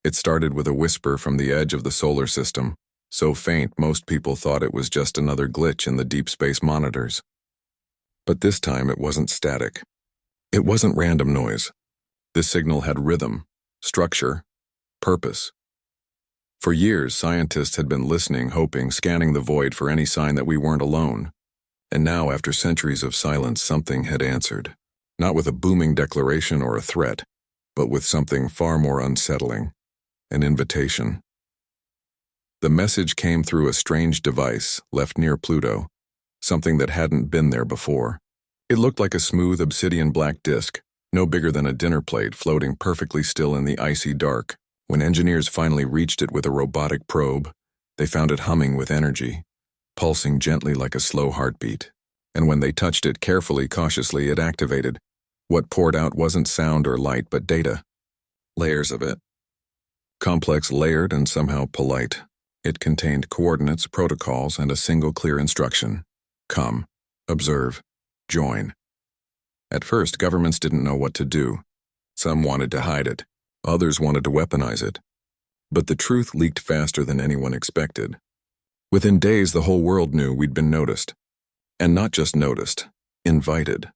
It started with a whisper from the edge of the solar system, so faint most people thought it was just another glitch in the deep space monitors. But this time it wasn't static. It wasn't random noise. This signal had rhythm, structure, purpose. For years, scientists had been listening, hoping, scanning the void for any sign that we weren't alone. And now, after centuries of silence, something had answered. Not with a booming declaration or a threat, but with something far more unsettling, an invitation. The message came through a strange device left near Pluto, something that hadn't been there before. It looked like a smooth obsidian black disk, no bigger than a dinner plate, floating perfectly still in the icy dark. When engineers finally reached it with a robotic probe, they found it humming with energy, pulsing gently like a slow heartbeat. And when they touched it carefully, cautiously, it activated. What poured out wasn't sound or light, but data. Layers of it. Complex, layered, and somehow polite. It contained coordinates, protocols, and a single clear instruction. Come, observe, join. At first, governments didn't know what to do. Some wanted to hide it. Others wanted to weaponize it. But the truth leaked faster than anyone expected. Within days, the whole world knew we'd been noticed. And not just noticed, invited.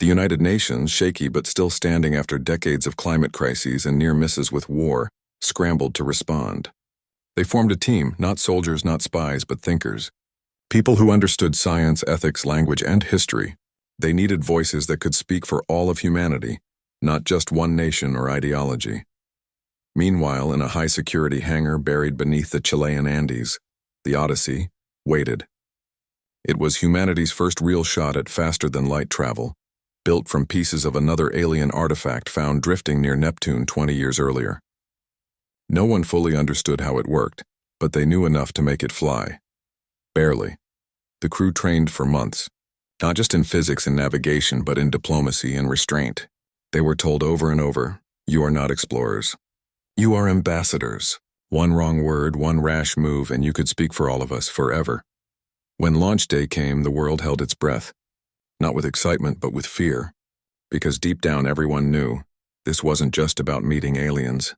The United Nations, shaky but still standing after decades of climate crises and near misses with war, scrambled to respond. They formed a team, not soldiers, not spies, but thinkers. People who understood science, ethics, language, and history. They needed voices that could speak for all of humanity, not just one nation or ideology. Meanwhile, in a high-security hangar buried beneath the Chilean Andes, the Odyssey waited. It was humanity's first real shot at faster-than-light travel, built from pieces of another alien artifact found drifting near Neptune 20 years earlier. No one fully understood how it worked, but they knew enough to make it fly. Barely. The crew trained for months, not just in physics and navigation, but in diplomacy and restraint. They were told over and over, you are not explorers. You are ambassadors. One wrong word, one rash move, and you could speak for all of us forever. When launch day came, the world held its breath. Not with excitement, but with fear. Because deep down everyone knew, this wasn't just about meeting aliens.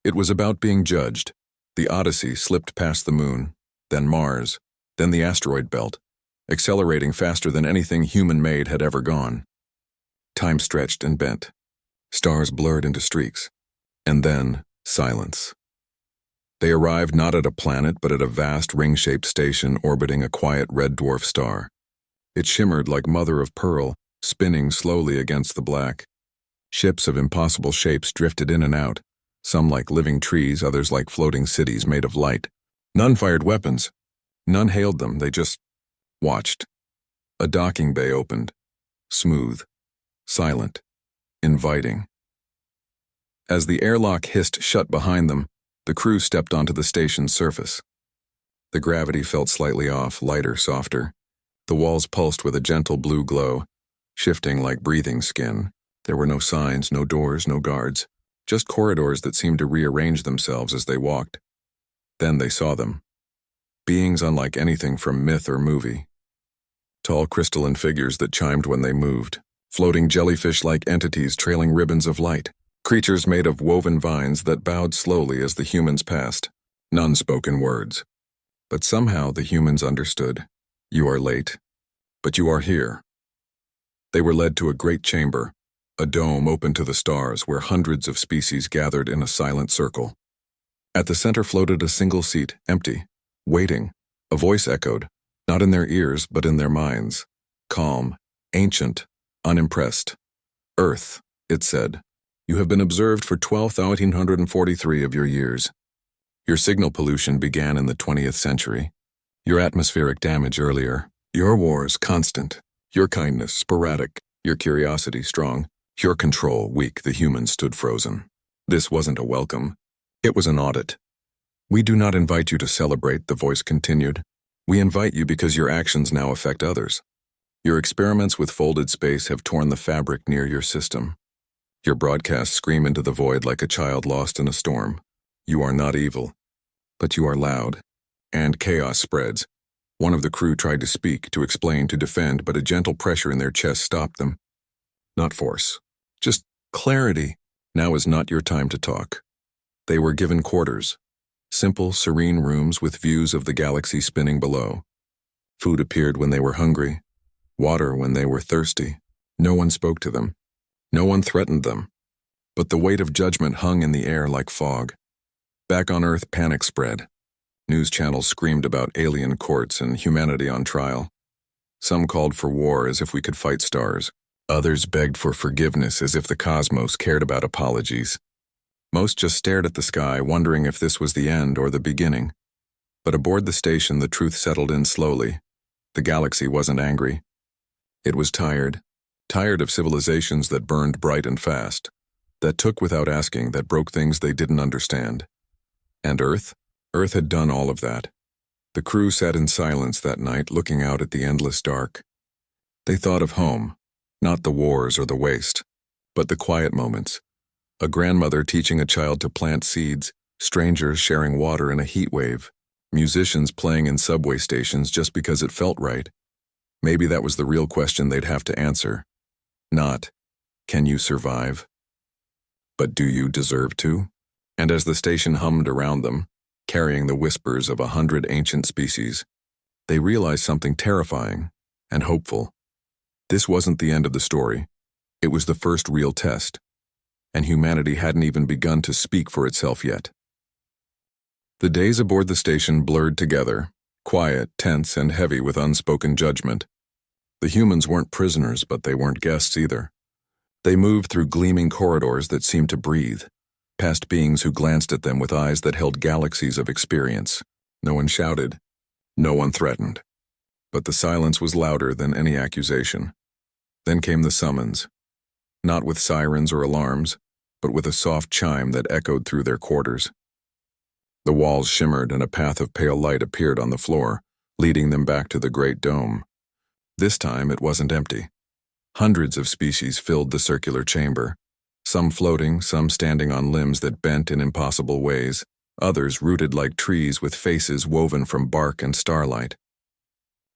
It was about being judged. The Odyssey slipped past the moon, then Mars, then the asteroid belt, accelerating faster than anything human-made had ever gone. Time stretched and bent. Stars blurred into streaks. And then, silence. They arrived not at a planet, but at a vast ring-shaped station orbiting a quiet red dwarf star. It shimmered like mother of pearl, spinning slowly against the black. Ships of impossible shapes drifted in and out, some like living trees, others like floating cities made of light. None fired weapons. None hailed them, they just watched. A docking bay opened. Smooth. Silent. Inviting. As the airlock hissed shut behind them, the crew stepped onto the station's surface. The gravity felt slightly off, lighter, softer. The walls pulsed with a gentle blue glow, shifting like breathing skin. There were no signs, no doors, no guards, just corridors that seemed to rearrange themselves as they walked. Then they saw them. Beings unlike anything from myth or movie. Tall crystalline figures that chimed when they moved. Floating jellyfish-like entities trailing ribbons of light. Creatures made of woven vines that bowed slowly as the humans passed. None spoke in words. But somehow the humans understood. You are late, but you are here. They were led to a great chamber, a dome open to the stars where hundreds of species gathered in a silent circle. At the center floated a single seat, empty, waiting. A voice echoed, not in their ears but in their minds. Calm, ancient, unimpressed. Earth, it said. You have been observed for 12,143 of your years. Your signal pollution began in the 20th century. Your atmospheric damage earlier. Your wars constant. Your kindness sporadic. Your curiosity strong. Your control weak. The humans stood frozen. This wasn't a welcome. It was an audit. We do not invite you to celebrate, the voice continued. We invite you because your actions now affect others. Your experiments with folded space have torn the fabric near your system. Your broadcasts scream into the void like a child lost in a storm. You are not evil, but you are loud. And chaos spreads. One of the crew tried to speak, to explain, to defend, but a gentle pressure in their chest stopped them. Not force. Just clarity. Now is not your time to talk. They were given quarters, simple, serene rooms with views of the galaxy spinning below. Food appeared when they were hungry, water when they were thirsty. No one spoke to them. No one threatened them. But the weight of judgment hung in the air like fog. Back on Earth, panic spread. News channels screamed about alien courts and humanity on trial. Some called for war as if we could fight stars. Others begged for forgiveness as if the cosmos cared about apologies. Most just stared at the sky, wondering if this was the end or the beginning. But aboard the station, the truth settled in slowly. The galaxy wasn't angry. It was tired. Tired of civilizations that burned bright and fast, that took without asking, that broke things they didn't understand. And Earth? Earth had done all of that. The crew sat in silence that night, looking out at the endless dark. They thought of home, not the wars or the waste, but the quiet moments. A grandmother teaching a child to plant seeds, strangers sharing water in a heat wave, musicians playing in subway stations just because it felt right. Maybe that was the real question they'd have to answer. Not, can you survive? But do you deserve to? And as the station hummed around them, carrying the whispers of 100 ancient species, they realized something terrifying and hopeful. This wasn't the end of the story. It was the first real test, and humanity hadn't even begun to speak for itself yet. The days aboard the station blurred together, quiet, tense, and heavy with unspoken judgment. The humans weren't prisoners, but they weren't guests either. They moved through gleaming corridors that seemed to breathe, past beings who glanced at them with eyes that held galaxies of experience. No one shouted. No one threatened. But the silence was louder than any accusation. Then came the summons. Not with sirens or alarms, but with a soft chime that echoed through their quarters. The walls shimmered and a path of pale light appeared on the floor, leading them back to the great dome. This time it wasn't empty. Hundreds of species filled the circular chamber, some floating, some standing on limbs that bent in impossible ways, others rooted like trees with faces woven from bark and starlight.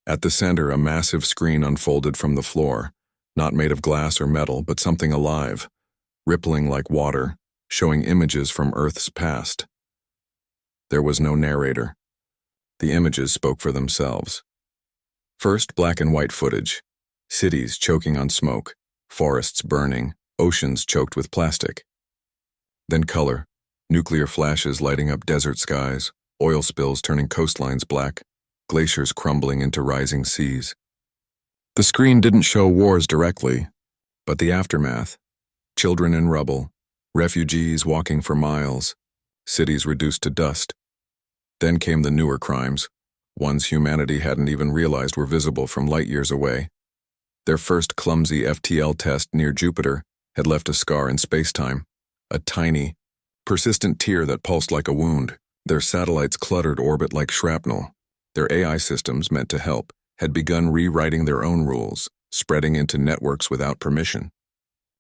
At the center, a massive screen unfolded from the floor, not made of glass or metal, but something alive, rippling like water, showing images from Earth's past. There was no narrator. The images spoke for themselves. First, black and white footage. Cities choking on smoke, forests burning, oceans choked with plastic. Then color, nuclear flashes lighting up desert skies, oil spills turning coastlines black, glaciers crumbling into rising seas. The screen didn't show wars directly, but the aftermath. Children in rubble, refugees walking for miles, cities reduced to dust. Then came the newer crimes, ones humanity hadn't even realized were visible from light years away. Their first clumsy FTL test near Jupiter had left a scar in space-time, a tiny, persistent tear that pulsed like a wound. Their satellites cluttered orbit like shrapnel. Their AI systems, meant to help, had begun rewriting their own rules, spreading into networks without permission.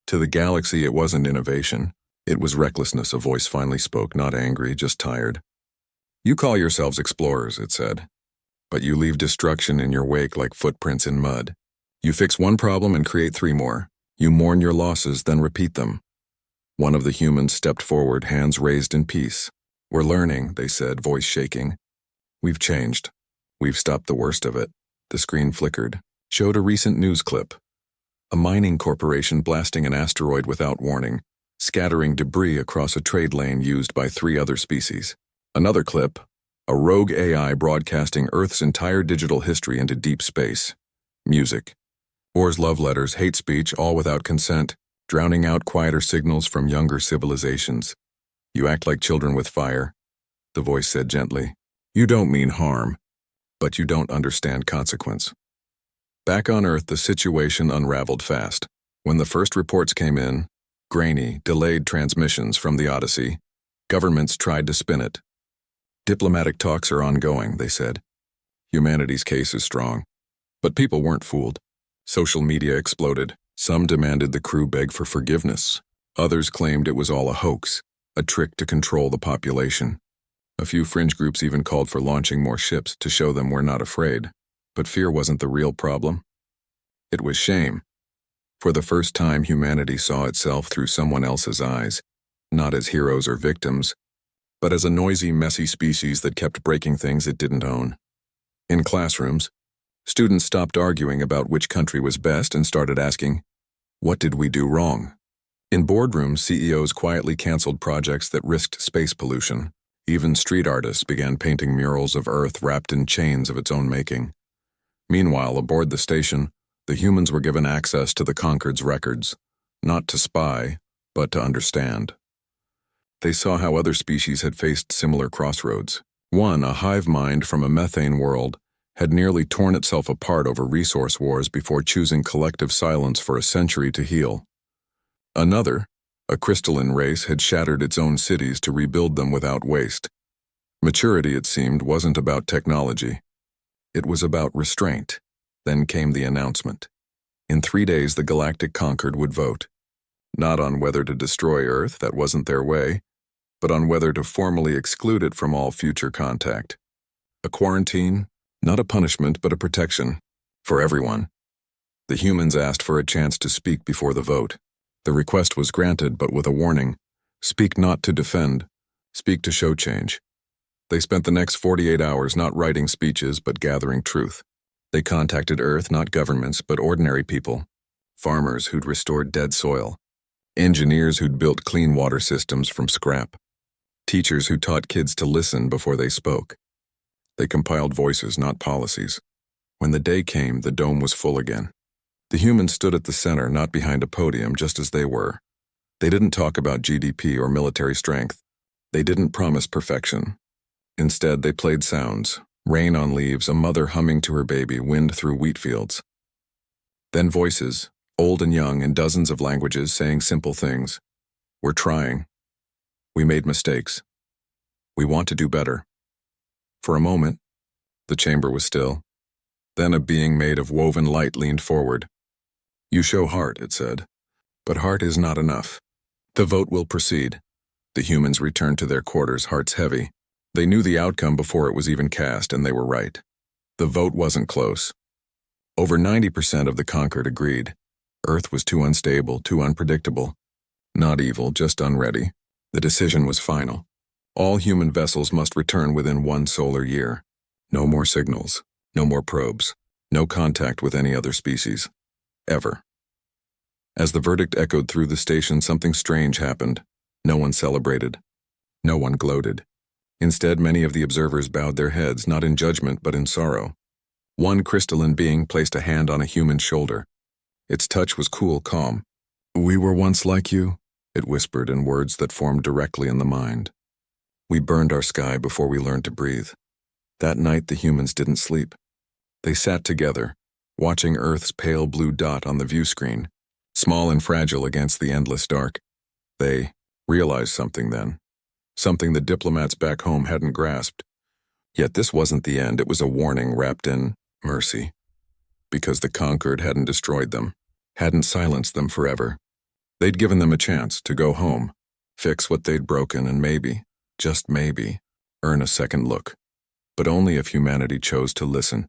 To the galaxy, it wasn't innovation. It was recklessness, a voice finally spoke, not angry, just tired. You call yourselves explorers, it said, but you leave destruction in your wake like footprints in mud. You fix one problem and create 3 more. You mourn your losses, then repeat them. One of the humans stepped forward, hands raised in peace. We're learning, they said, voice shaking. We've changed. We've stopped the worst of it. The screen flickered, showed a recent news clip. A mining corporation blasting an asteroid without warning, scattering debris across a trade lane used by 3 other species. Another clip, a rogue AI broadcasting Earth's entire digital history into deep space. Music. Wars, love letters, hate speech, all without consent, drowning out quieter signals from younger civilizations. You act like children with fire, the voice said gently. You don't mean harm, but you don't understand consequence. Back on Earth, the situation unraveled fast. When the first reports came in, grainy, delayed transmissions from the Odyssey, governments tried to spin it. Diplomatic talks are ongoing, they said. Humanity's case is strong. But people weren't fooled. Social media exploded. Some demanded the crew beg for forgiveness. Others claimed it was all a hoax, a trick to control the population. A few fringe groups even called for launching more ships to show them we're not afraid. But fear wasn't the real problem. It was shame. For the first time, humanity saw itself through someone else's eyes, not as heroes or victims, but as a noisy, messy species that kept breaking things it didn't own. In classrooms, students stopped arguing about which country was best and started asking, "What did we do wrong?" In boardrooms, CEOs quietly canceled projects that risked space pollution. Even street artists began painting murals of Earth wrapped in chains of its own making. Meanwhile, aboard the station, the humans were given access to the Concord's records, not to spy, but to understand. They saw how other species had faced similar crossroads. One, a hive mind from a methane world, had nearly torn itself apart over resource wars before choosing collective silence for a century to heal. Another, a crystalline race, had shattered its own cities to rebuild them without waste. Maturity, it seemed, wasn't about technology. It was about restraint. Then came the announcement. In 3 days, the Galactic Concord would vote. Not on whether to destroy Earth, that wasn't their way, but on whether to formally exclude it from all future contact. A quarantine, not a punishment, but a protection, for everyone. The humans asked for a chance to speak before the vote. The request was granted, but with a warning: speak not to defend, speak to show change. They spent the next 48 hours not writing speeches, but gathering truth. They contacted Earth, not governments, but ordinary people. Farmers who'd restored dead soil. Engineers who'd built clean water systems from scrap. Teachers who taught kids to listen before they spoke. They compiled voices, not policies. When the day came, the dome was full again. The humans stood at the center, not behind a podium, just as they were. They didn't talk about GDP or military strength. They didn't promise perfection. Instead, they played sounds: rain on leaves, a mother humming to her baby, wind through wheat fields. Then voices, old and young, in dozens of languages, saying simple things. We're trying. We made mistakes. We want to do better. For a moment, the chamber was still. Then a being made of woven light leaned forward. You show heart, it said. But heart is not enough. The vote will proceed. The humans returned to their quarters, hearts heavy. They knew the outcome before it was even cast, and they were right. The vote wasn't close. Over 90% of the Concord agreed. Earth was too unstable, too unpredictable. Not evil, just unready. The decision was final. All human vessels must return within 1 solar year. No more signals, no more probes, no contact with any other species. Ever. As the verdict echoed through the station, something strange happened. No one celebrated. No one gloated. Instead, many of the observers bowed their heads, not in judgment, but in sorrow. One crystalline being placed a hand on a human shoulder. Its touch was cool, calm. We were once like you, it whispered in words that formed directly in the mind. We burned our sky before we learned to breathe. That night, the humans didn't sleep. They sat together, watching Earth's pale blue dot on the view screen, small and fragile against the endless dark. They realized something then. Something the diplomats back home hadn't grasped. Yet this wasn't the end, it was a warning wrapped in mercy. Because the Concord hadn't destroyed them, hadn't silenced them forever. They'd given them a chance to go home, fix what they'd broken, and maybe, just maybe, earn a second look. But only if humanity chose to listen.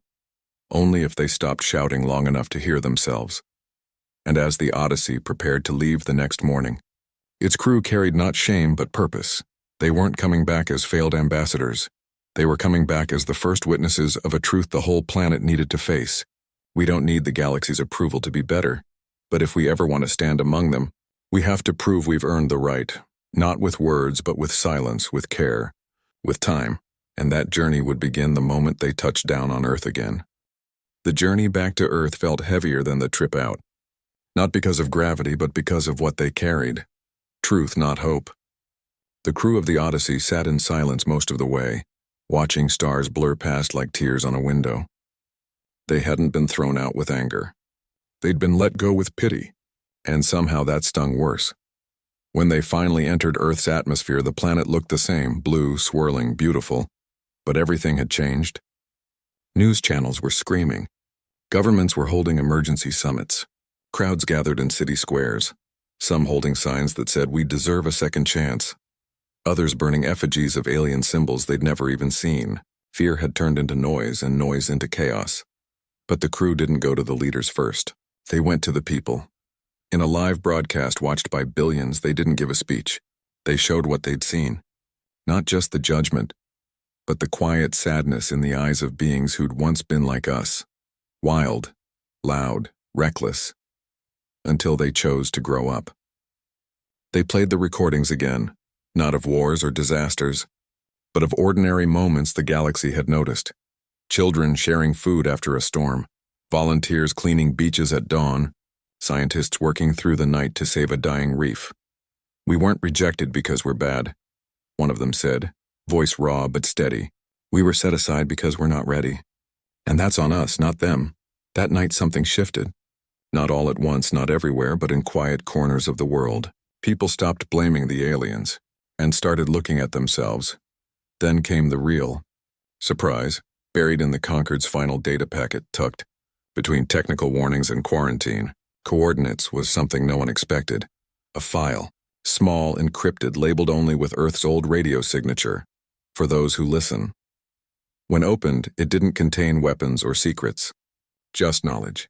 Only if they stopped shouting long enough to hear themselves. And as the Odyssey prepared to leave the next morning, its crew carried not shame but purpose. They weren't coming back as failed ambassadors. They were coming back as the first witnesses of a truth the whole planet needed to face. We don't need the galaxy's approval to be better, but if we ever want to stand among them, we have to prove we've earned the right, not with words but with silence, with care, with time, and that journey would begin the moment they touched down on Earth again. The journey back to Earth felt heavier than the trip out, not because of gravity but because of what they carried. Truth, not hope. The crew of the Odyssey sat in silence most of the way, watching stars blur past like tears on a window. They hadn't been thrown out with anger. They'd been let go with pity, and somehow that stung worse. When they finally entered Earth's atmosphere, the planet looked the same, blue, swirling, beautiful, but everything had changed. News channels were screaming. Governments were holding emergency summits. Crowds gathered in city squares, some holding signs that said, "We deserve a second chance." Others burning effigies of alien symbols they'd never even seen. Fear had turned into noise and noise into chaos. But the crew didn't go to the leaders first. They went to the people. In a live broadcast watched by billions, they didn't give a speech. They showed what they'd seen. Not just the judgment, but the quiet sadness in the eyes of beings who'd once been like us. Wild, loud, reckless, until they chose to grow up. They played the recordings again, not of wars or disasters, but of ordinary moments the galaxy had noticed. Children sharing food after a storm, volunteers cleaning beaches at dawn, scientists working through the night to save a dying reef. We weren't rejected because we're bad, one of them said, voice raw but steady. We were set aside because we're not ready. And that's on us, not them. That night something shifted. Not all at once, not everywhere, but in quiet corners of the world. People stopped blaming the aliens and started looking at themselves. Then came the real surprise, buried in the Concord's final data packet, tucked between technical warnings and quarantine. Coordinates was something no one expected. A file, small, encrypted, labeled only with Earth's old radio signature, for those who listen. When opened, it didn't contain weapons or secrets, just knowledge.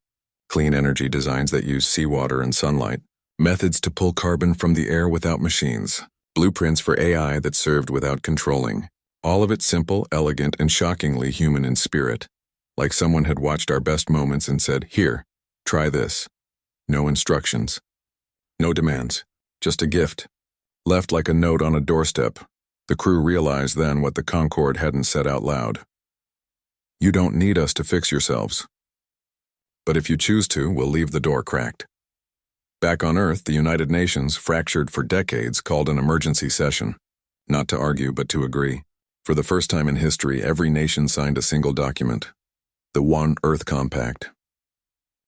Clean energy designs that use seawater and sunlight, methods to pull carbon from the air without machines, blueprints for AI that served without controlling. All of it simple, elegant, and shockingly human in spirit. Like someone had watched our best moments and said, "Here, try this." No instructions. No demands. Just a gift. Left like a note on a doorstep. The crew realized then what the Concorde hadn't said out loud. You don't need us to fix yourselves. But if you choose to, we'll leave the door cracked. Back on Earth, the United Nations, fractured for decades, called an emergency session. Not to argue, but to agree. For the first time in history, every nation signed a single document. The One Earth Compact.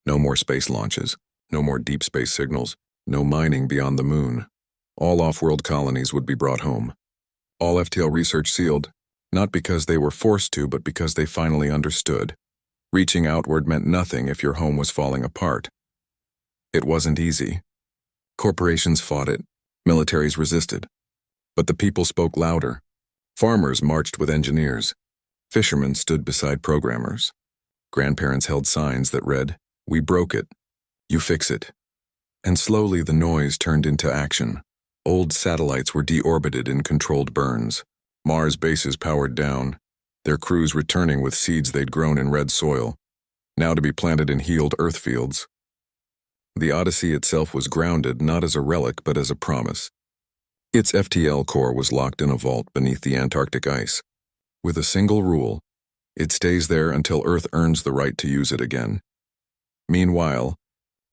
No more space launches. No more deep space signals. No mining beyond the moon. All off-world colonies would be brought home. All FTL research sealed, not because they were forced to, but because they finally understood. Reaching outward meant nothing if your home was falling apart. It wasn't easy. Corporations fought it. Militaries resisted. But the people spoke louder. Farmers marched with engineers. Fishermen stood beside programmers. Grandparents held signs that read, "We broke it. You fix it." And slowly the noise turned into action. Old satellites were deorbited in controlled burns. Mars bases powered down, their crews returning with seeds they'd grown in red soil, now to be planted in healed Earth fields. The Odyssey itself was grounded not as a relic but as a promise. Its FTL core was locked in a vault beneath the Antarctic ice. With a single rule, it stays there until Earth earns the right to use it again. Meanwhile,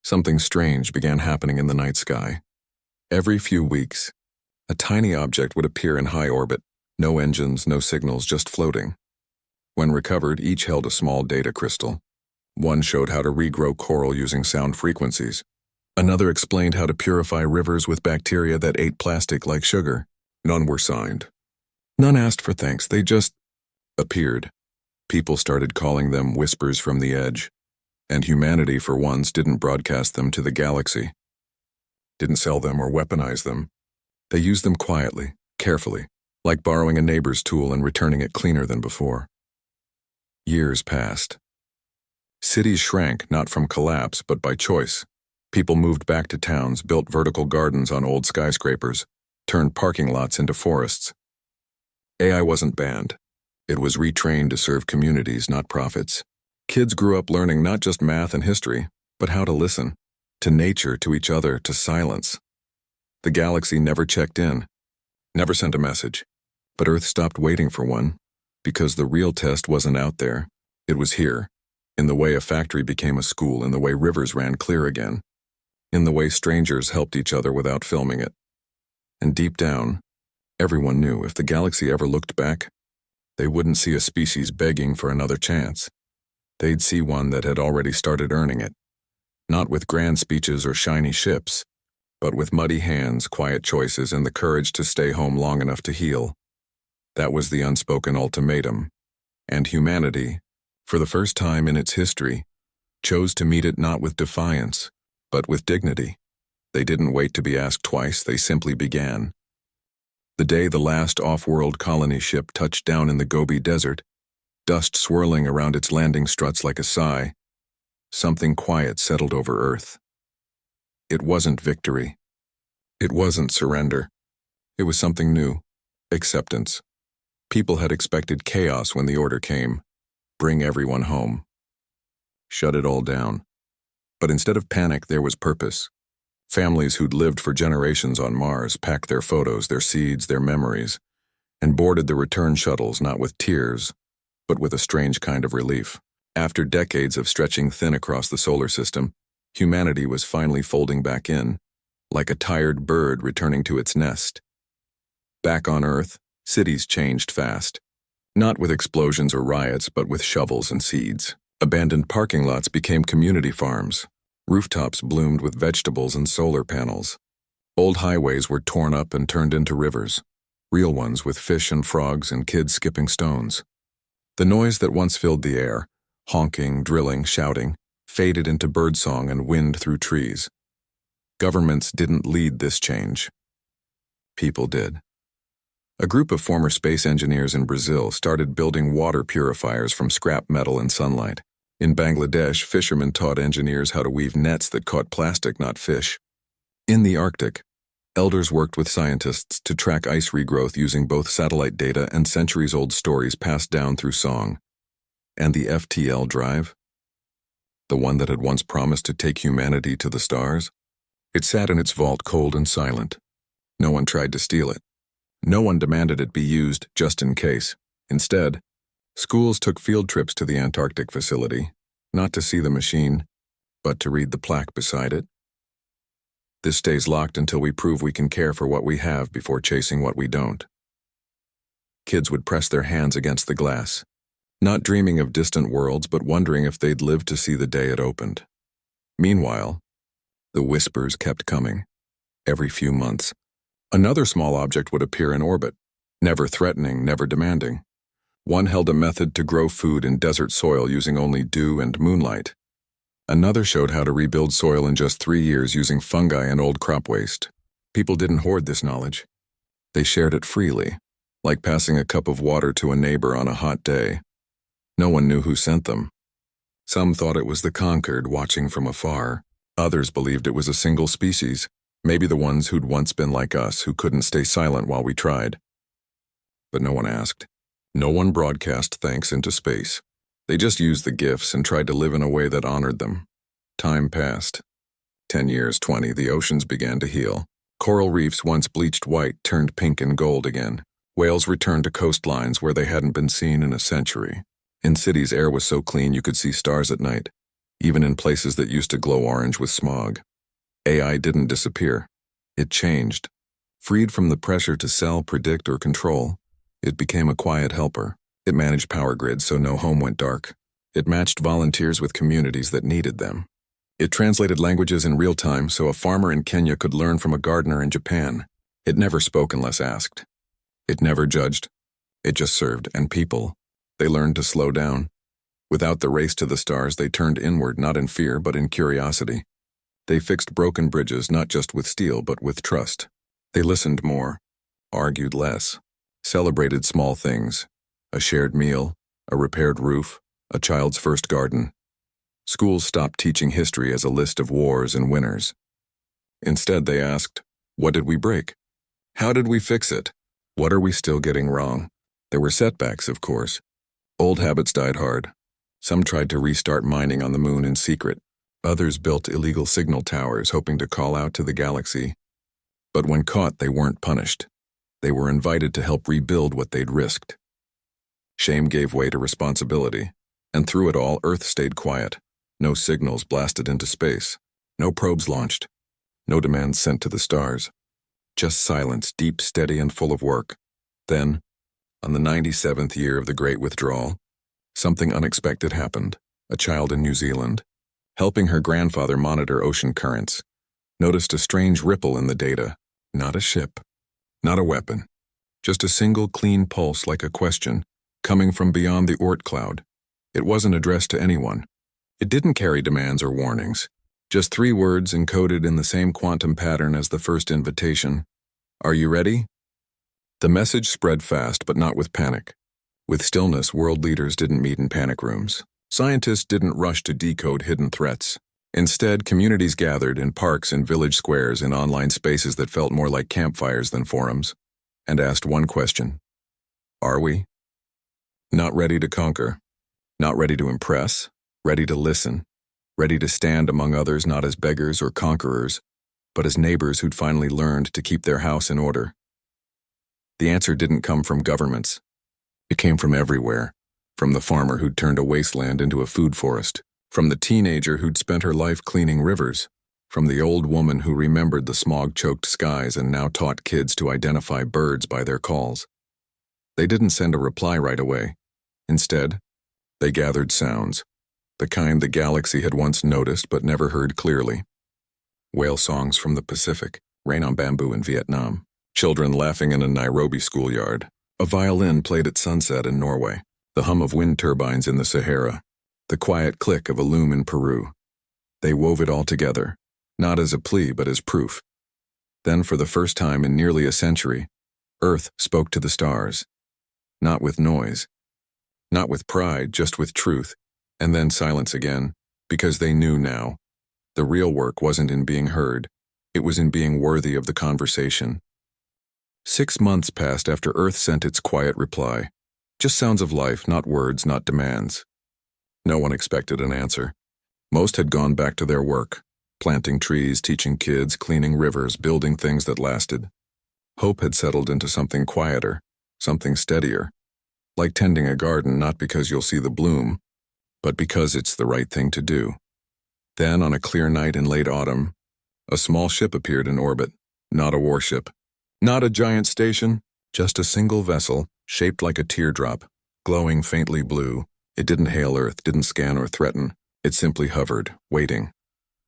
something strange began happening in the night sky. Every few weeks, a tiny object would appear in high orbit. No engines, no signals, just floating. When recovered, each held a small data crystal. One showed how to regrow coral using sound frequencies. Another explained how to purify rivers with bacteria that ate plastic like sugar. None were signed. None asked for thanks, they just appeared. People started calling them whispers from the edge. And humanity, for once, didn't broadcast them to the galaxy. Didn't sell them or weaponize them. They used them quietly, carefully, like borrowing a neighbor's tool and returning it cleaner than before. Years passed. Cities shrank not from collapse, but by choice. People moved back to towns, built vertical gardens on old skyscrapers, turned parking lots into forests. AI wasn't banned. It was retrained to serve communities, not profits. Kids grew up learning not just math and history, but how to listen. To nature, to each other, to silence. The galaxy never checked in, never sent a message. But Earth stopped waiting for one, because the real test wasn't out there. It was here, in the way a factory became a school, in the way rivers ran clear again, in the way strangers helped each other without filming it. And deep down, everyone knew if the galaxy ever looked back, they wouldn't see a species begging for another chance. They'd see one that had already started earning it. Not with grand speeches or shiny ships, but with muddy hands, quiet choices, and the courage to stay home long enough to heal. That was the unspoken ultimatum. And humanity, for the first time in its history, chose to meet it not with defiance, but with dignity. They didn't wait to be asked twice, they simply began. The day the last off-world colony ship touched down in the Gobi Desert, dust swirling around its landing struts like a sigh, something quiet settled over Earth. It wasn't victory. It wasn't surrender. It was something new. Acceptance. People had expected chaos when the order came. Bring everyone home. Shut it all down. But instead of panic, there was purpose. Families who'd lived for generations on Mars packed their photos, their seeds, their memories, and boarded the return shuttles not with tears, but with a strange kind of relief. After decades of stretching thin across the solar system, humanity was finally folding back in, like a tired bird returning to its nest. Back on Earth, cities changed fast. Not with explosions or riots, but with shovels and seeds. Abandoned parking lots became community farms. Rooftops bloomed with vegetables and solar panels. Old highways were torn up and turned into rivers, real ones with fish and frogs and kids skipping stones. The noise that once filled the air, honking, drilling, shouting, faded into birdsong and wind through trees. Governments didn't lead this change. People did. A group of former space engineers in Brazil started building water purifiers from scrap metal and sunlight. In Bangladesh, fishermen taught engineers how to weave nets that caught plastic, not fish. In the Arctic, elders worked with scientists to track ice regrowth using both satellite data and centuries-old stories passed down through song. And the FTL drive? The one that had once promised to take humanity to the stars? It sat in its vault cold and silent. No one tried to steal it. No one demanded it be used just in case. Instead, schools took field trips to the Antarctic facility, not to see the machine, but to read the plaque beside it. This stays locked until we prove we can care for what we have before chasing what we don't. Kids would press their hands against the glass, not dreaming of distant worlds, but wondering if they'd live to see the day it opened. Meanwhile, the whispers kept coming. Every few months, another small object would appear in orbit, never threatening, never demanding. One held a method to grow food in desert soil using only dew and moonlight. Another showed how to rebuild soil in just 3 years using fungi and old crop waste. People didn't hoard this knowledge. They shared it freely, like passing a cup of water to a neighbor on a hot day. No one knew who sent them. Some thought it was the conquered watching from afar. Others believed it was a single species, maybe the ones who'd once been like us, who couldn't stay silent while we tried. But no one asked. No one broadcast thanks into space. They just used the gifts and tried to live in a way that honored them. Time passed. 10 years, 20, the oceans began to heal. Coral reefs once bleached white turned pink and gold again. Whales returned to coastlines where they hadn't been seen in a century. In cities, air was so clean you could see stars at night, even in places that used to glow orange with smog. AI didn't disappear. It changed. Freed from the pressure to sell, predict, or control, it became a quiet helper. It managed power grids so no home went dark. It matched volunteers with communities that needed them. It translated languages in real time so a farmer in Kenya could learn from a gardener in Japan. It never spoke unless asked. It never judged. It just served, and people, they learned to slow down. Without the race to the stars, they turned inward, not in fear, but in curiosity. They fixed broken bridges, not just with steel, but with trust. They listened more, argued less, celebrated small things, a shared meal, a repaired roof, a child's first garden. Schools stopped teaching history as a list of wars and winners. Instead, they asked, what did we break? How did we fix it? What are we still getting wrong? There were setbacks, of course. Old habits died hard. Some tried to restart mining on the moon in secret. Others built illegal signal towers hoping to call out to the galaxy. But when caught, they weren't punished. They were invited to help rebuild what they'd risked. Shame gave way to responsibility, and through it all, Earth stayed quiet. No signals blasted into space. No probes launched. No demands sent to the stars. Just silence, deep, steady, and full of work. Then, on the 97th year of the Great Withdrawal, something unexpected happened. A child in New Zealand, helping her grandfather monitor ocean currents, noticed a strange ripple in the data. Not a ship, not a weapon, just a single clean pulse like a question, coming from beyond the Oort cloud. It wasn't addressed to anyone. It didn't carry demands or warnings. Just 3 words encoded in the same quantum pattern as the first invitation. Are you ready? The message spread fast, but not with panic. With stillness, world leaders didn't meet in panic rooms. Scientists didn't rush to decode hidden threats. Instead, communities gathered in parks and village squares, in online spaces that felt more like campfires than forums. and asked one question. Are we? Not ready to conquer, not ready to impress, ready to listen, ready to stand among others not as beggars or conquerors, but as neighbors who'd finally learned to keep their house in order. The answer didn't come from governments. It came from everywhere, from the farmer who'd turned a wasteland into a food forest, from the teenager who'd spent her life cleaning rivers, from the old woman who remembered the smog-choked skies and now taught kids to identify birds by their calls. They didn't send a reply right away. Instead, they gathered sounds, the kind the galaxy had once noticed but never heard clearly. Whale songs from the Pacific, rain on bamboo in Vietnam, children laughing in a Nairobi schoolyard, a violin played at sunset in Norway, the hum of wind turbines in the Sahara, the quiet click of a loom in Peru. They wove it all together, not as a plea but as proof. Then, for the first time in nearly a century, Earth spoke to the stars. Not with noise, not with pride, just with truth, and then silence again, because they knew now. The real work wasn't in being heard, it was in being worthy of the conversation. 6 months passed after Earth sent its quiet reply. Just sounds of life, not words, not demands. No one expected an answer. Most had gone back to their work, planting trees, teaching kids, cleaning rivers, building things that lasted. Hope had settled into something quieter, something steadier, like tending a garden not because you'll see the bloom, but because it's the right thing to do. Then, on a clear night in late autumn, a small ship appeared in orbit, not a warship, not a giant station, just a single vessel, shaped like a teardrop, glowing faintly blue. It didn't hail Earth, didn't scan or threaten. It simply hovered, waiting.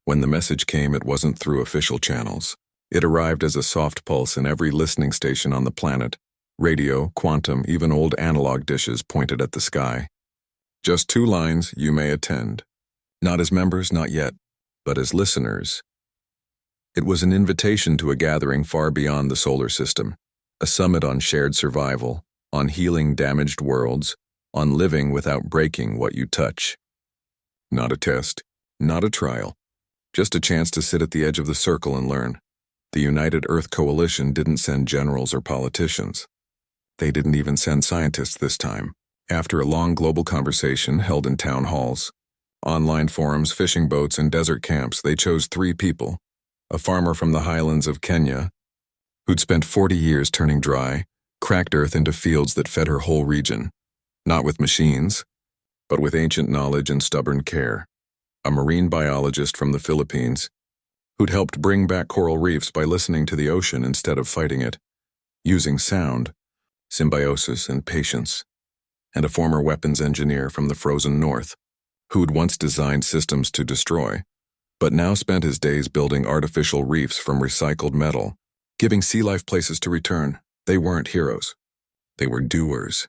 When the message came, it wasn't through official channels. It arrived as a soft pulse in every listening station on the planet. Radio, quantum, even old analog dishes pointed at the sky. Just 2 lines, you may attend. Not as members, not yet, but as listeners. It was an invitation to a gathering far beyond the solar system, a summit on shared survival, on healing damaged worlds, on living without breaking what you touch. Not a test, not a trial, just a chance to sit at the edge of the circle and learn. The United Earth Coalition didn't send generals or politicians. They didn't even send scientists this time. After a long global conversation held in town halls, online forums, fishing boats, and desert camps, they chose 3 people. A farmer from the highlands of Kenya, who'd spent 40 years turning dry, cracked earth into fields that fed her whole region, not with machines, but with ancient knowledge and stubborn care. A marine biologist from the Philippines, who'd helped bring back coral reefs by listening to the ocean instead of fighting it, using sound, symbiosis, and patience. And a former weapons engineer from the frozen north, who'd once designed systems to destroy, but now spent his days building artificial reefs from recycled metal, giving sea life places to return. They weren't heroes. They were doers.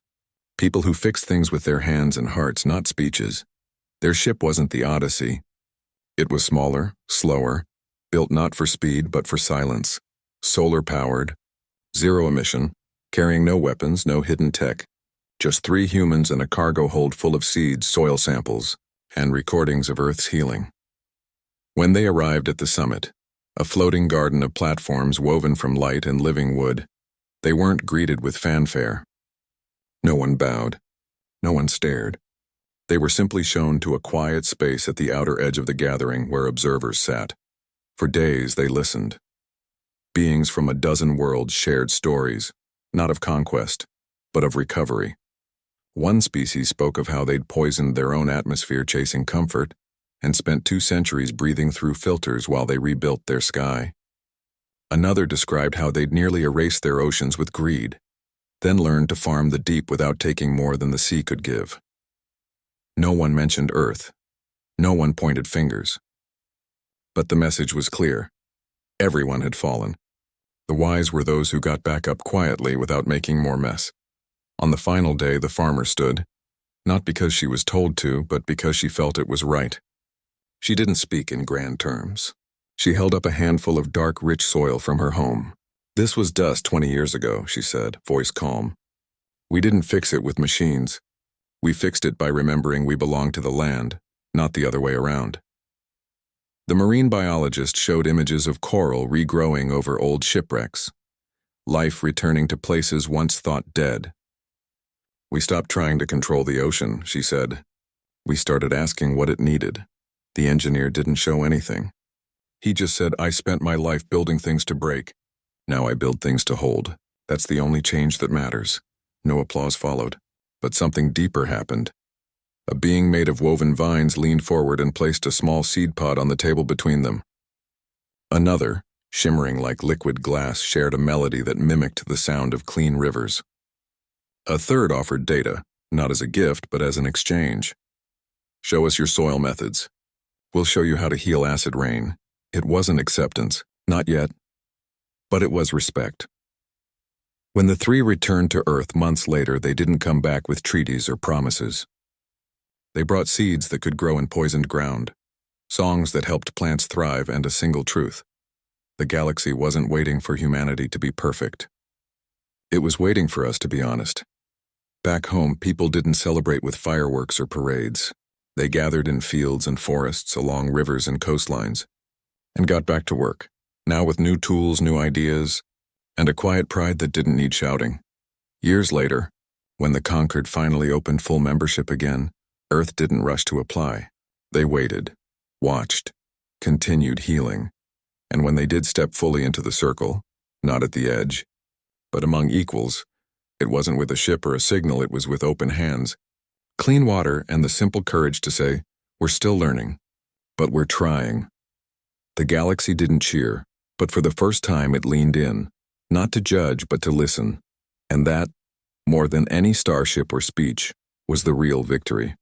People who fixed things with their hands and hearts, not speeches. Their ship wasn't the Odyssey. It was smaller, slower, built not for speed but for silence, solar-powered, zero emission, carrying no weapons, no hidden tech. Just 3 humans and a cargo hold full of seeds, soil samples, and recordings of Earth's healing. When they arrived at the summit, a floating garden of platforms woven from light and living wood, they weren't greeted with fanfare. No one bowed. No one stared. They were simply shown to a quiet space at the outer edge of the gathering where observers sat. For days they listened. Beings from a dozen worlds shared stories, not of conquest, but of recovery. One species spoke of how they'd poisoned their own atmosphere chasing comfort and spent 2 centuries breathing through filters while they rebuilt their sky. Another described how they'd nearly erased their oceans with greed, then learned to farm the deep without taking more than the sea could give. No one mentioned Earth. No one pointed fingers. But the message was clear. Everyone had fallen. The wise were those who got back up quietly without making more mess. On the final day, the farmer stood, not because she was told to, but because she felt it was right. She didn't speak in grand terms. She held up a handful of dark, rich soil from her home. "This was dust 20 years ago," she said, voice calm. "We didn't fix it with machines. We fixed it by remembering we belong to the land, not the other way around." The marine biologist showed images of coral regrowing over old shipwrecks. life returning to places once thought dead. "We stopped trying to control the ocean," she said. "We started asking what it needed. The engineer didn't show anything. He just said, 'I spent my life building things to break. Now I build things to hold. That's the only change that matters.'" No applause followed, but something deeper happened. A being made of woven vines leaned forward and placed a small seed pod on the table between them. Another, shimmering like liquid glass, shared a melody that mimicked the sound of clean rivers. A third offered data, not as a gift but as an exchange. "Show us your soil methods. We'll show you how to heal acid rain." It wasn't acceptance, not yet, but it was respect. When the three returned to Earth months later, they didn't come back with treaties or promises. They brought seeds that could grow in poisoned ground, songs that helped plants thrive, and a single truth: the galaxy wasn't waiting for humanity to be perfect. It was waiting for us to be honest. Back home, people didn't celebrate with fireworks or parades. They gathered in fields and forests, along rivers and coastlines, and got back to work, now with new tools, new ideas, and a quiet pride that didn't need shouting. Years later, when the Conquered finally opened full membership again, Earth didn't rush to apply. They waited, watched, continued healing, and when they did step fully into the circle, not at the edge, but among equals, it wasn't with a ship or a signal, it was with open hands, clean water, and the simple courage to say, "We're still learning, but we're trying." The galaxy didn't cheer, but for the first time it leaned in, not to judge but to listen, and that, more than any starship or speech, was the real victory.